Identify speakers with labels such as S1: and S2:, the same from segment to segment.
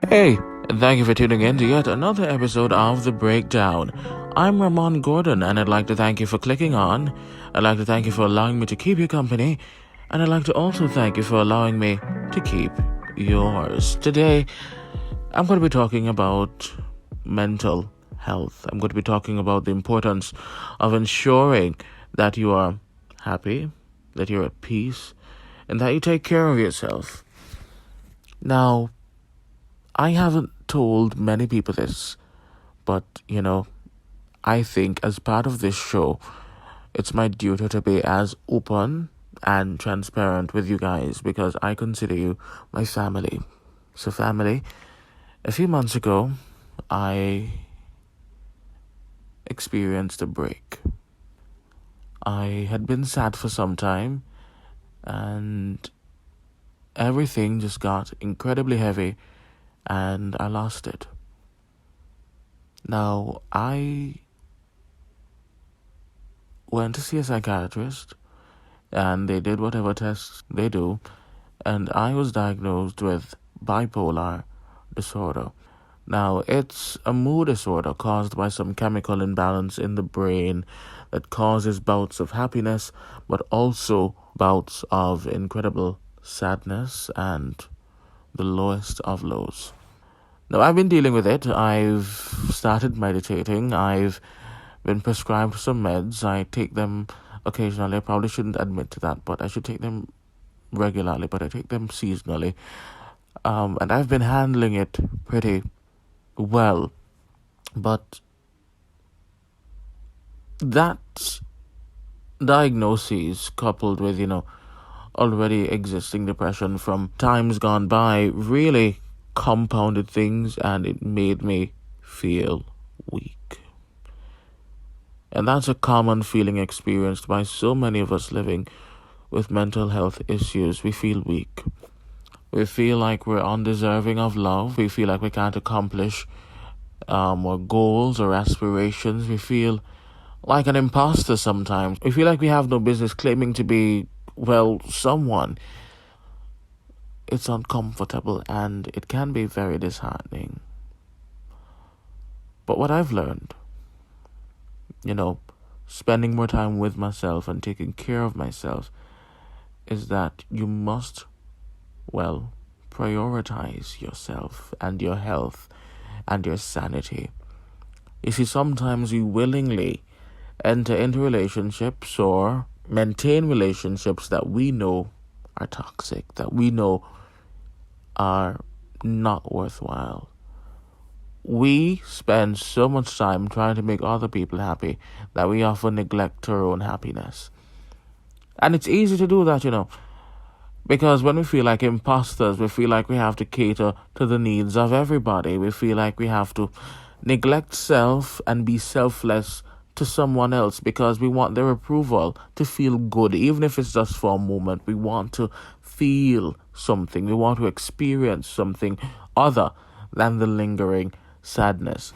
S1: Hey, and thank you for tuning in to yet another episode of The Breakdown. I'm Ramon Gordon, and I'd like to thank you for clicking on. I'd like to thank you for allowing me to keep you company, and I'd like to also thank you for allowing me to keep yours. Today, I'm going to be talking about mental health. I'm going to be talking about the importance of ensuring that you are happy, that you're at peace, and that you take care of yourself. Now, I haven't told many people this, but, I think as part of this show, it's my duty to be as open and transparent with you guys because I consider you my family. So family, a few months ago, I experienced a break. I had been sad for some time, and everything just got incredibly heavy, and I lost it. Now, I went to see a psychiatrist, and they did whatever tests they do, and I was diagnosed with bipolar disorder. Now, it's a mood disorder caused by some chemical imbalance in the brain that causes bouts of happiness, but also bouts of incredible sadness and the lowest of lows. Now, I've been dealing with it. I've started meditating. I've been prescribed some meds. I take them occasionally. I probably shouldn't admit to that, but I should take them regularly, but I take them seasonally. And I've been handling it pretty well. But that diagnosis coupled with, already existing depression from times gone by really compounded things, and it made me feel weak. And that's a common feeling experienced by so many of us living with mental health issues. We feel weak. We feel like we're undeserving of love. We feel like we can't accomplish our goals or aspirations. We feel like an imposter sometimes. We feel like we have no business claiming to be, someone. It's uncomfortable and it can be very disheartening. But what I've learned, spending more time with myself and taking care of myself, is that you must, prioritize yourself and your health and your sanity. You see, sometimes we willingly enter into relationships or maintain relationships that we know are toxic, that we know are not worthwhile. We spend so much time trying to make other people happy that we often neglect our own happiness. And it's easy to do that, because when we feel like imposters, we feel like we have to cater to the needs of everybody. We feel like we have to neglect self and be selfless to someone else because we want their approval to feel good, even if it's just for a moment. We want to feel something. We want to experience something other than the lingering sadness.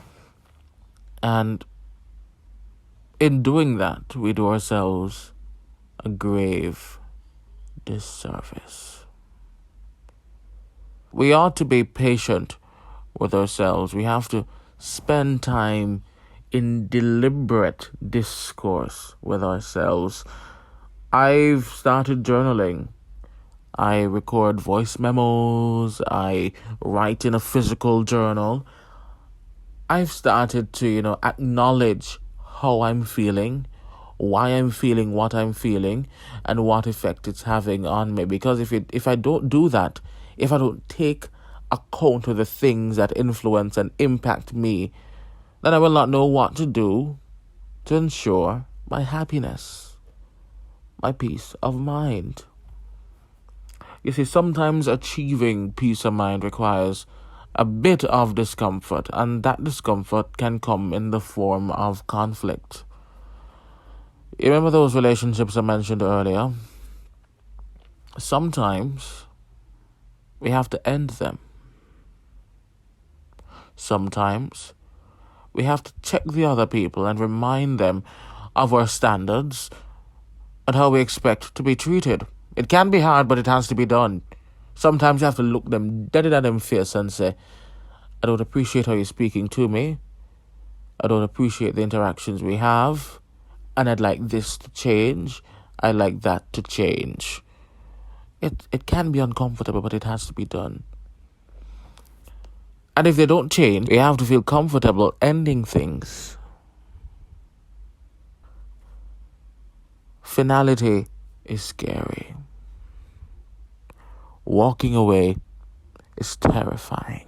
S1: And in doing that, we do ourselves a grave disservice. We ought to be patient with ourselves. We have to spend time in deliberate discourse with ourselves. I've started journaling. I record voice memos. I write in a physical journal. I've started to, acknowledge how I'm feeling, why I'm feeling what I'm feeling, and what effect it's having on me. Because if I don't do that, if I don't take account of the things that influence and impact me, then I will not know what to do to ensure my happiness, my peace of mind. You see, sometimes achieving peace of mind requires a bit of discomfort, and that discomfort can come in the form of conflict. You remember those relationships I mentioned earlier? Sometimes we have to end them. Sometimes we have to check the other people and remind them of our standards and how we expect to be treated. It can be hard, but it has to be done. Sometimes you have to look them dead in their face and say, I don't appreciate how you're speaking to me. I don't appreciate the interactions we have. And I'd like this to change. I'd like that to change. It can be uncomfortable, but it has to be done. And if they don't change, we have to feel comfortable ending things. Finality is scary. Walking away is terrifying.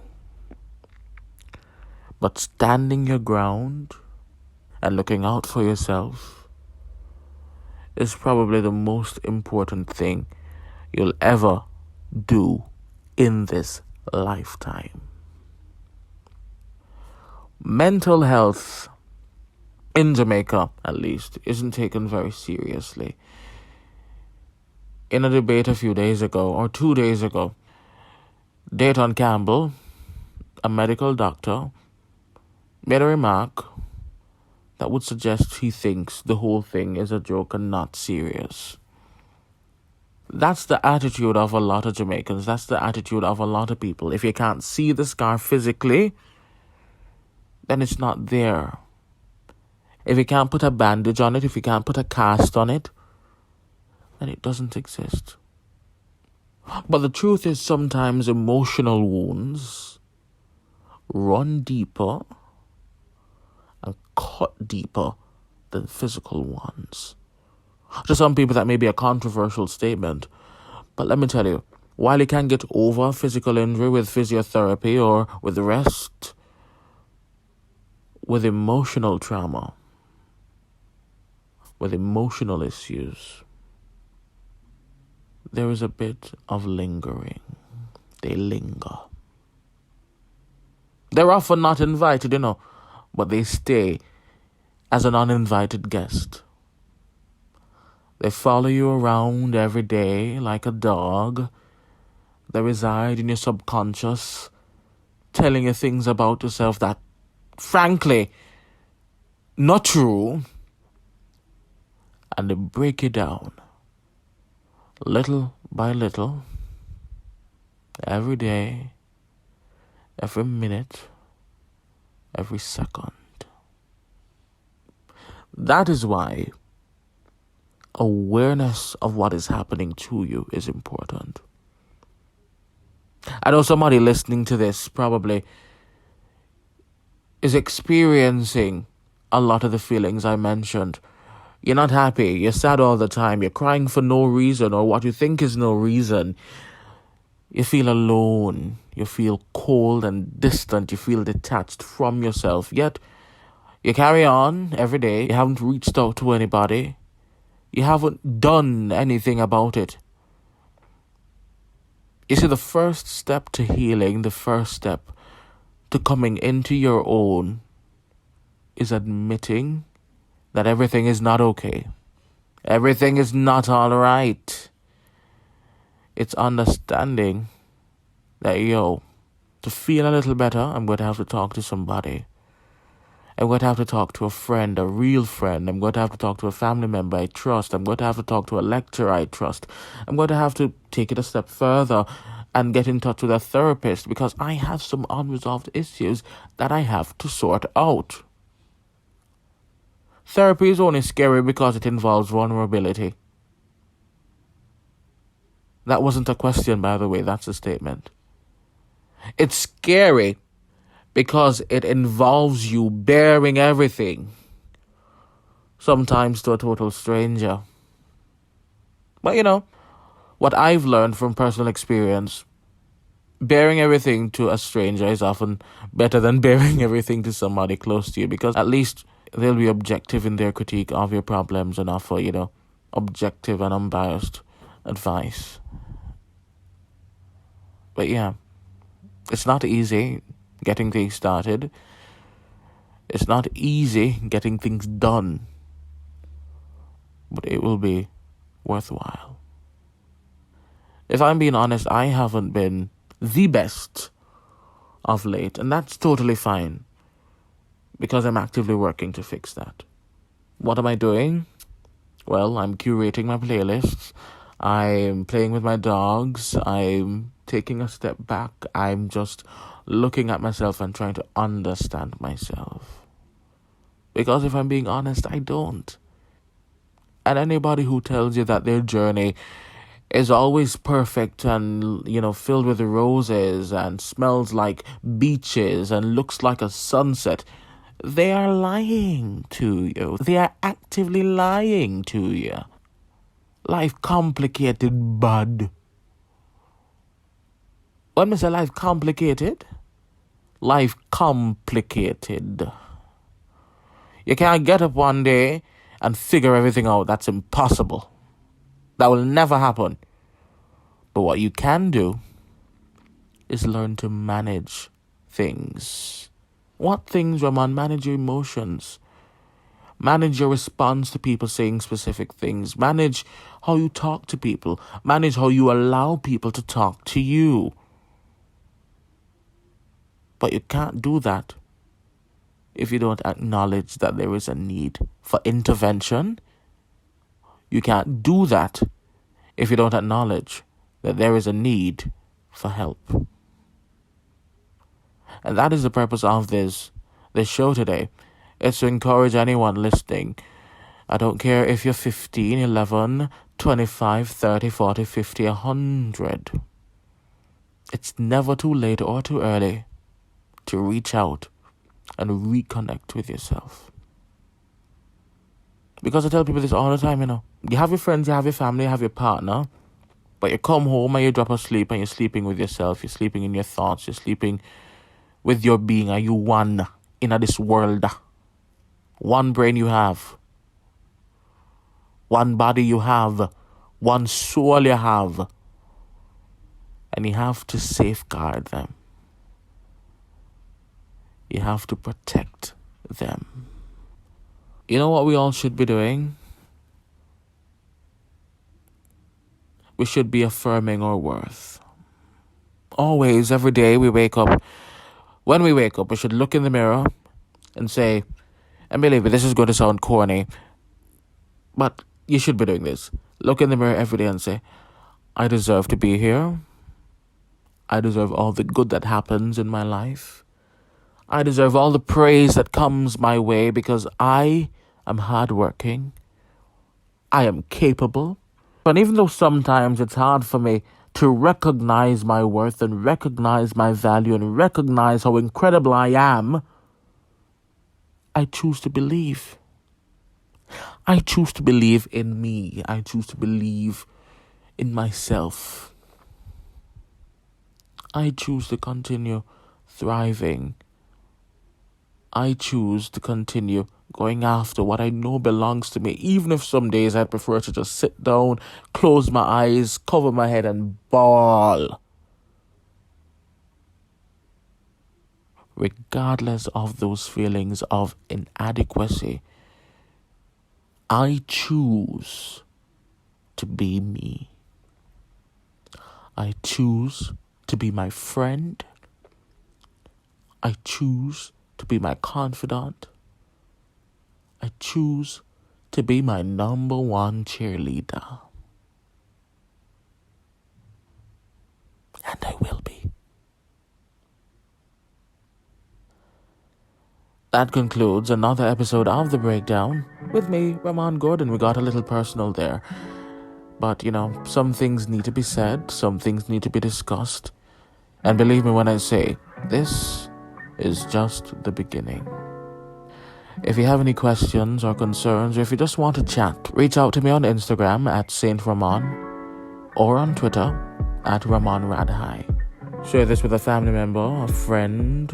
S1: But standing your ground and looking out for yourself is probably the most important thing you'll ever do in this lifetime. Mental health, in Jamaica at least, isn't taken very seriously. In a debate a few days ago, or 2 days ago, Dayton Campbell, a medical doctor, made a remark that would suggest he thinks the whole thing is a joke and not serious. That's the attitude of a lot of Jamaicans. That's the attitude of a lot of people. If you can't see the scar physically, then it's not there. If you can't put a bandage on it, if you can't put a cast on it, then it doesn't exist. But the truth is, sometimes emotional wounds run deeper and cut deeper than physical ones. To some people, that may be a controversial statement, but let me tell you, while you can get over physical injury with physiotherapy or with rest, with emotional trauma, with emotional issues, there is a bit of lingering. They linger. They're often not invited, but they stay as an uninvited guest. They follow you around every day like a dog. They reside in your subconscious, telling you things about yourself that, frankly, not true. And they break you down, little by little, every day, every minute, every second. That is why awareness of what is happening to you is important. I know somebody listening to this probably is experiencing a lot of the feelings I mentioned. You're not happy, you're sad all the time, you're crying for no reason or what you think is no reason. You feel alone, you feel cold and distant, you feel detached from yourself. Yet, you carry on every day, you haven't reached out to anybody. You haven't done anything about it. You see, the first step to healing, the first step to coming into your own is admitting that everything is not okay. Everything is not all right. It's understanding that, to feel a little better, I'm going to have to talk to somebody. I'm going to have to talk to a friend, a real friend. I'm going to have to talk to a family member I trust. I'm going to have to talk to a lecturer I trust. I'm going to have to take it a step further and get in touch with a therapist because I have some unresolved issues that I have to sort out. Therapy is only scary because it involves vulnerability. That wasn't a question, by the way. That's a statement. It's scary because it involves you bearing everything, sometimes to a total stranger. But what I've learned from personal experience, bearing everything to a stranger is often better than bearing everything to somebody close to you, because at least they'll be objective in their critique of your problems and offer, objective and unbiased advice. But yeah, it's not easy getting things started. It's not easy getting things done. But it will be worthwhile. If I'm being honest, I haven't been the best of late, and that's totally fine, because I'm actively working to fix that. What am I doing? Well, I'm curating my playlists. I'm playing with my dogs. I'm taking a step back. I'm just looking at myself and trying to understand myself. Because if I'm being honest, I don't. And anybody who tells you that their journey is always perfect and, filled with roses and smells like beaches and looks like a sunset, they are lying to you. They are actively lying to you. Life complicated, bud. When I say life complicated, life complicated. You can't get up one day and figure everything out. That's impossible. That will never happen. But what you can do is learn to manage things. What things, Raman? Manage your emotions. Manage your response to people saying specific things. Manage how you talk to people. Manage how you allow people to talk to you. But you can't do that if you don't acknowledge that there is a need for intervention. You can't do that if you don't acknowledge that there is a need for help. And that is the purpose of this show today. It's to encourage anyone listening. I don't care if you're 15, 11, 25, 30, 40, 50, 100. It's never too late or too early to reach out and reconnect with yourself. Because I tell people this all the time, You have your friends, you have your family, you have your partner, but you come home and you drop asleep and you're sleeping with yourself, you're sleeping in your thoughts, you're sleeping with your being. Are you one in this world? One brain you have. One body you have. One soul you have. And you have to safeguard them. You have to protect them. You know what we all should be doing? We should be affirming our worth. Always, every day we wake up. When we wake up, we should look in the mirror and say, and believe me, this is going to sound corny, but you should be doing this. Look in the mirror every day and say, I deserve to be here. I deserve all the good that happens in my life. I deserve all the praise that comes my way because I am hardworking. I am capable. And even though sometimes it's hard for me to recognize my worth and recognize my value and recognize how incredible I am, I choose to believe. I choose to believe in me. I choose to believe in myself. I choose to continue thriving. I choose to continue going after what I know belongs to me, even if some days I'd prefer to just sit down, close my eyes, cover my head and bawl. Regardless of those feelings of inadequacy, I choose to be me. I choose to be my friend. I choose to be my confidant. I choose to be my number one cheerleader. And I will be. That concludes another episode of The Breakdown. With me, Ramon Gordon. We got a little personal there. But, some things need to be said. Some things need to be discussed. And believe me when I say, this is just the beginning. If you have any questions or concerns, or if you just want to chat, reach out to me on Instagram at Saint Ramon or on Twitter at Ramon Radhai. Share this with a family member, a friend,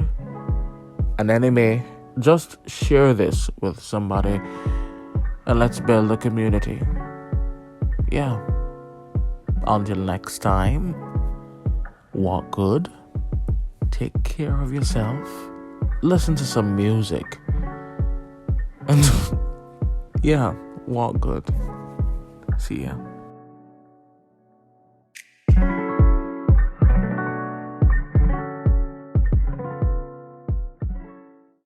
S1: an enemy. Just share this with somebody and let's build a community. Yeah. Until next time, walk good, take care of yourself, listen to some music, and yeah, walk good. See ya.